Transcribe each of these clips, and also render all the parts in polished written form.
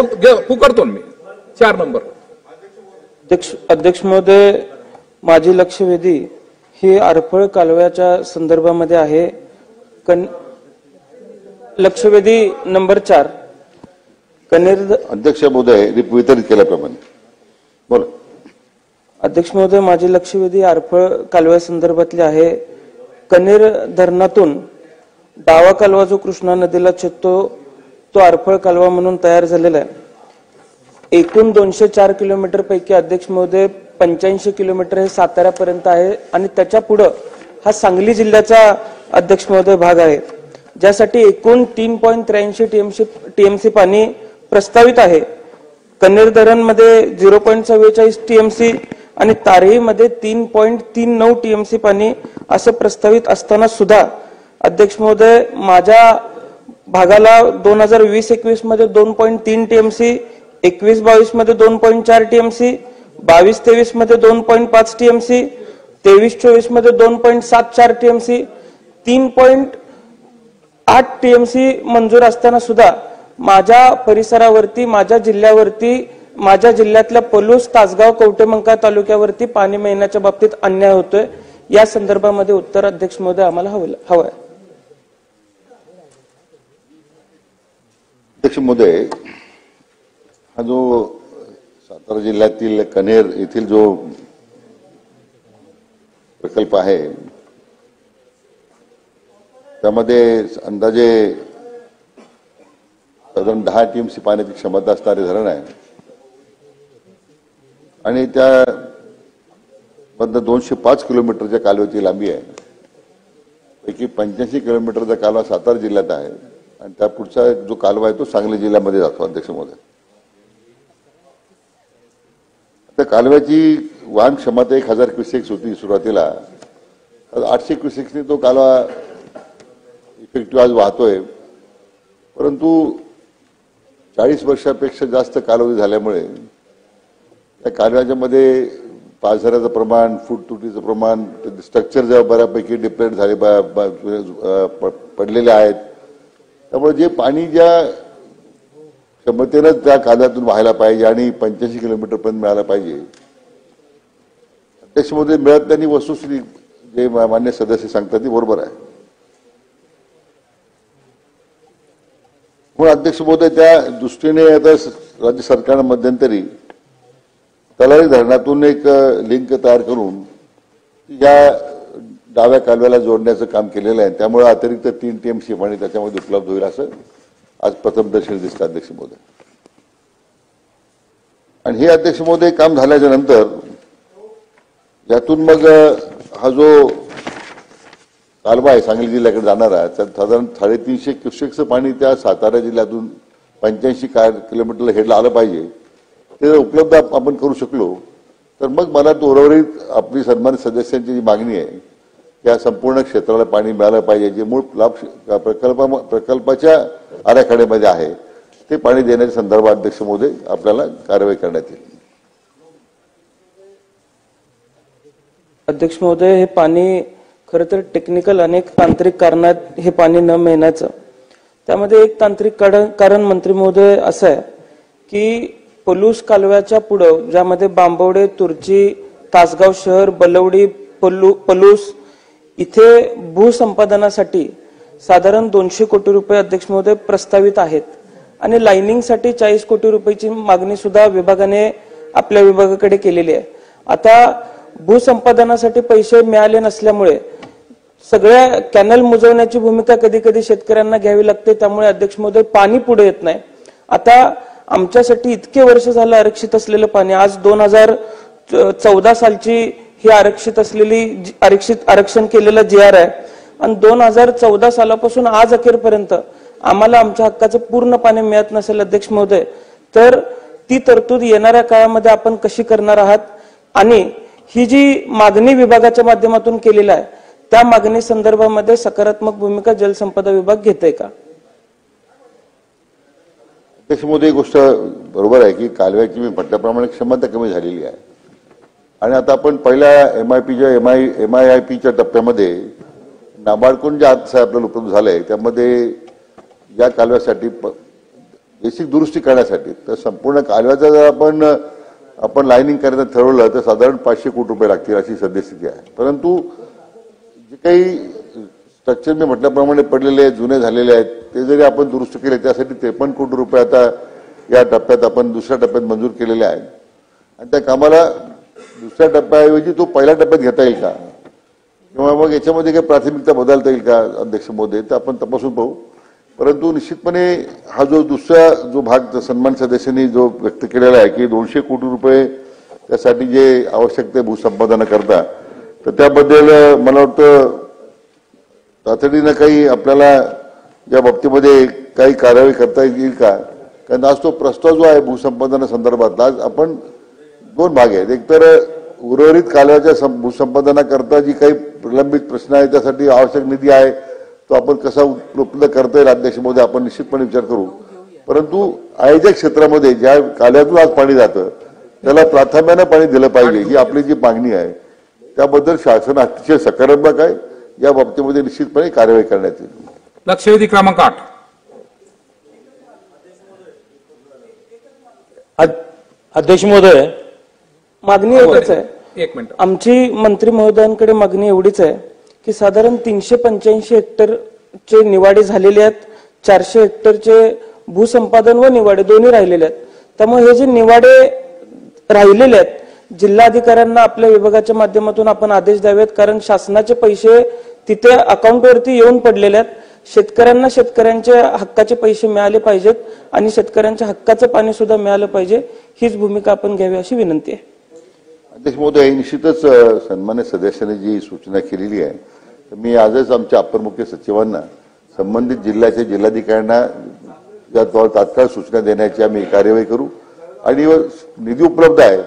पुकारतो मी 4 number. अध्यक्ष महोदय, माझी लक्षवेधी ही आरफळ कालव्याच्या संदर्भामध्ये आहे. लक्षवेधी नंबर 4 कनेर. अध्यक्ष महोदय वितरित केल्याप्रमाणे बोला. अध्यक्ष महोदय, माझी लक्षवेधी आरफळ कालव्या संदर्भातली आहे. कनेर धरणातून डावा कालवा जो कृष्णा नदीला छेदतो तो आरफळ कालवा म्हणून तयार झालेला आहे. एकूण 204 किलोमीटर पैकी अध्यक्ष महोदय 85 किलोमीटर हे साताऱ्यापर्यंत आहे आणि त्याच्या पुढे हा सांगली जिल्ह्याचा अध्यक्ष महोदय भाग आहे, ज्यासाठी एकूण 3.83 टीएमसी पाणी प्रस्तावित आहे. कन्हेर धरण मध्ये 0.44 टीएमसी आणि तारही मध्ये 3.39 टीएमसी पाणी असं प्रस्तावित असताना सुद्धा अध्यक्ष महोदय माझ्या भागाला 2020-21 मध्ये 2.3 टीएमसी, 21-22 मध्ये 2.4 टीएमसी, 22-23 मध्ये 2.5 टीएमसी, 23-24 मध्ये 2.74 टीएमसी, 3.8 टीएमसी मंजूर असताना सुद्धा माझ्या परिसरावरती, माझ्या जिल्ह्यावरती, माझ्या जिल्ह्यातल्या पलूस, तासगाव, कवटेमंका तालुक्यावरती पाणी मिळण्याच्या बाबतीत अन्याय होतोय. या संदर्भामध्ये उत्तर अध्यक्ष महोदय आम्हाला हवं आहे. अध्यक्ष महोदय, हा जो सातारा जिल्ह्यातील कन्हेर येथील जो प्रकल्प आहे त्यामध्ये अंदाजे साधारण 10 टीएमसी पाण्याची क्षमता असणारे धरण आहे आणि त्यामधनं 205 किलोमीटरच्या कालव्याची लांबी आहे. पैकी 85 किलोमीटरचा कालवा सातारा जिल्ह्यात आहे आणि त्या पुढचा जो कालवा आहे तो सांगली जिल्ह्यामध्ये जातो. अध्यक्ष महोदय, त्या कालव्याची वाहन क्षमता 1000 क्युसेक्स होती सुरुवातीला. 800 क्युसेक्सनी तो कालवा इफेक्टिव्ह आज वाहतोय, परंतु 40 वर्षापेक्षा जास्त कालावधी झाल्यामुळे त्या कालव्याच्या मध्ये पाझरण्याचं प्रमाण, फूट तुटीचं प्रमाण, स्ट्रक्चर जेव्हा बऱ्यापैकी डिप्लेट झाले पडलेले आहेत, त्यामुळे जे पाणी ज्या क्षमतेनं त्या कालव्यातून व्हायला पाहिजे आणि 85 किलोमीटर पर्यंत मिळायला पाहिजे त्याच्यामध्ये मिळत त्यांनी वस्तुस्थिती जे मान्य सदस्य सांगतात ती बरोबर आहे. म्हणून अध्यक्ष महोदय, त्या दृष्टीने आता राज्य सरकारनं मध्यंतरी तलारी धरणातून एक लिंक तयार करून या डाव्या कालव्याला जोडण्याचं काम केलेलं आहे. त्यामुळे अतिरिक्त 3 टीएमसी पाणी त्याच्यामध्ये उपलब्ध होईल असं आज प्रथमदर्शनी दिसतं अध्यक्ष महोदय. आणि हे अध्यक्ष महोदय काम झाल्याच्या नंतर यातून मग हा जो कालवा आहे सांगली जिल्ह्याकडे जाणार आहे त्यात साधारण 350 क्युसेक्सचं पाणी त्या सातारा जिल्ह्यातून 85 किलोमीटरला हेडला आलं पाहिजे. ते उपलब्ध आपण करू शकलो तर मग मला तो उर्वरित आपली सन्मानित सदस्यांची जी मागणी आहे त्या संपूर्ण क्षेत्राला पाणी मिळालं पाहिजे, जे मूळ लाभ प्रकल्पाच्या आराखड्यामध्ये आहे ते पाणी देण्याच्या संदर्भात अध्यक्ष महोदय आपल्याला कारवाई करण्यात येईल. अध्यक्ष महोदय, हे पाणी खरं तर टेक्निकल अनेक तांत्रिक कारणात हे पाणी न मिळण्याचं, त्यामध्ये एक तांत्रिक कारण मंत्री महोदय असं आहे की पलूस कालव्याच्या पुढं ज्यामध्ये बांबवडे, तुर्ची, तासगाव शहर, बलवडी, पलूस इथे भूसंपादनासाठी साधारण 200 कोटी रुपये अध्यक्ष महोदय प्रस्तावित आहेत आणि लाइनिंगसाठी 40 कोटी रुपयाची मागणी सुद्धा विभागाने आपल्या विभागाकडे केलेली आहे. आता भूसंपादनासाठी पैसे मिळाले नसल्यामुळे सगळ्या कॅनल मुजवण्याची भूमिका कधी कधी शेतकऱ्यांना घ्यावी लागते. त्यामुळे अध्यक्ष महोदय पाणी पुढे येत नाही. आता आमच्यासाठी इतके वर्ष झालं आरक्षित असलेलं पाणी, आज 2014 सालची ही आरक्षित असलेली आरक्षण केलेलं GR आहे आणि 2014 सालापासून आज अखेरपर्यंत आम्हाला आमच्या हक्काचं पूर्ण पाणी मिळत नसेल अध्यक्ष महोदय, तर ती तरतूद येणाऱ्या काळामध्ये आपण कशी करणार आहात आणि ही जी मागणी विभागाच्या माध्यमातून केलेली आहे त्या मागणी संदर्भामध्ये सकारात्मक भूमिका जलसंपदा विभाग घेतोय का? अध्यक्ष महोदय, ही गोष्ट बरोबर आहे की कालव्याची मी म्हटल्याप्रमाणे क्षमता कमी झालेली आहे आणि आता आपण पहिल्या MIIPच्या टप्प्यामध्ये नाबार्डकडून जे आता आपल्याला उपलब्ध झालंय त्यामध्ये या कालव्यासाठी बेसिक दुरुस्ती करण्यासाठी. तर संपूर्ण कालव्याचा जर आपण लाईनिंग करायचं ठरवलं तर साधारण 500 कोटी रुपये लागतील अशी सद्यस्थिती आहे. परंतु जे काही स्ट्रक्चर मी म्हटल्याप्रमाणे पडलेले आहेत, जुने झालेले आहेत, ते जरी आपण दुरुस्त केले त्यासाठी 53 कोटी रुपये आता या टप्प्यात आपण दुसऱ्या टप्प्यात मंजूर केलेले आहेत. आणि त्या कामाला दुसऱ्या टप्प्याऐवजी तो पहिल्या टप्प्यात घेता येईल का किंवा मग याच्यामध्ये काही प्राथमिकता बदलता येईल का अध्यक्ष महोदय, तर आपण तपासून पाहू. परंतु निश्चितपणे हा जो दुसरा जो भाग सन्मान सदस्यांनी जो व्यक्त केलेला आहे की 200 कोटी रुपये त्यासाठी जे आवश्यक ते भूसंपादनाकरता, तर त्याबद्दल मला वाटतं तातडीनं काही आपल्याला या बाबतीमध्ये काही कारवाई करता येईल का. कारण आज तो प्रस्ताव जो आहे भूसंपादनासंदर्भात, आज आपण दोन भाग आहेत. एक तर उर्वरित कालव्याच्या भूसंपादनाकरता जी काही प्रलंबित प्रश्न आहे त्यासाठी आवश्यक निधी आहे तो आपण कसा उपलब्ध करता येईल अध्यक्ष महोदय, आपण निश्चितपणे विचार करू. परंतु आयोजक क्षेत्रामध्ये ज्या कालव्यातून आज पाणी जातं त्याला प्राधान्यानं पाणी दिलं पाहिजे ही आपली जी मागणी आहे, त्याबद्दल शासन अतिशय सकारात्मक आहे. या बाबतीमध्ये निश्चितपणे कार्यवाही करण्यात येईल. लक्षवेधी क्रमांक 8. अध्यक्ष महोदय, मागणी एकच आहे. एक मिनिट. आमची मंत्री महोदयांकडे मागणी एवढीच आहे की साधारण 385 हेक्टरचे निवाडे झालेले आहेत, 400 हेक्टरचे भूसंपादन व निवाडे दोन्ही राहिलेले आहेत. त्यामुळे हे जे निवाडे राहिलेले आहेत जिल्हाधिकाऱ्यांना आपल्या विभागाच्या माध्यमातून आपण आदेश द्यावेत, कारण शासनाचे पैसे तिथे अकाउंटवरती येऊन पडलेले आहेत. शेतकऱ्यांना शेतकऱ्यांच्या हक्काचे पैसे मिळाले पाहिजेत आणि शेतकऱ्यांच्या हक्काचं पाणी सुद्धा मिळालं पाहिजे, हीच भूमिका आपण घ्यावी अशी विनंती आहे. अध्यक्ष महोदय, निश्चितच सन्मान्य सदस्यांनी जी सूचना केलेली आहे, तर मी आजच आमच्या अपर मुख्य सचिवांना संबंधित जिल्ह्याच्या जिल्हाधिकाऱ्यांना या तात्काळ सूचना देण्याची आम्ही कार्यवाही करू. आणि निधी उपलब्ध आहे,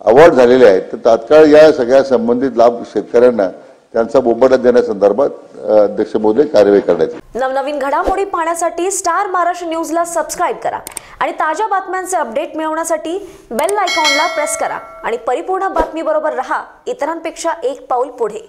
अवॉर्ड झालेले आहेत, तर तात्काळ या सगळ्या संबंधित लाभ शेतकऱ्यांना त्यांचा मोबदला देण्यासंदर्भात अध्यक्ष महोदय कार्यवाही करण्यात येईल. नवनवीन घडामोडी पाहण्यासाठी स्टार महाराष्ट्र न्यूजला सबस्क्राईब करा आणि ताज्या बातम्यांचे अपडेट मिळवण्यासाठी बेल आयकॉनला प्रेस करा आणि परिपूर्ण बातमीबरोबर रहा, इतरांपेक्षा एक पाऊल पुढे.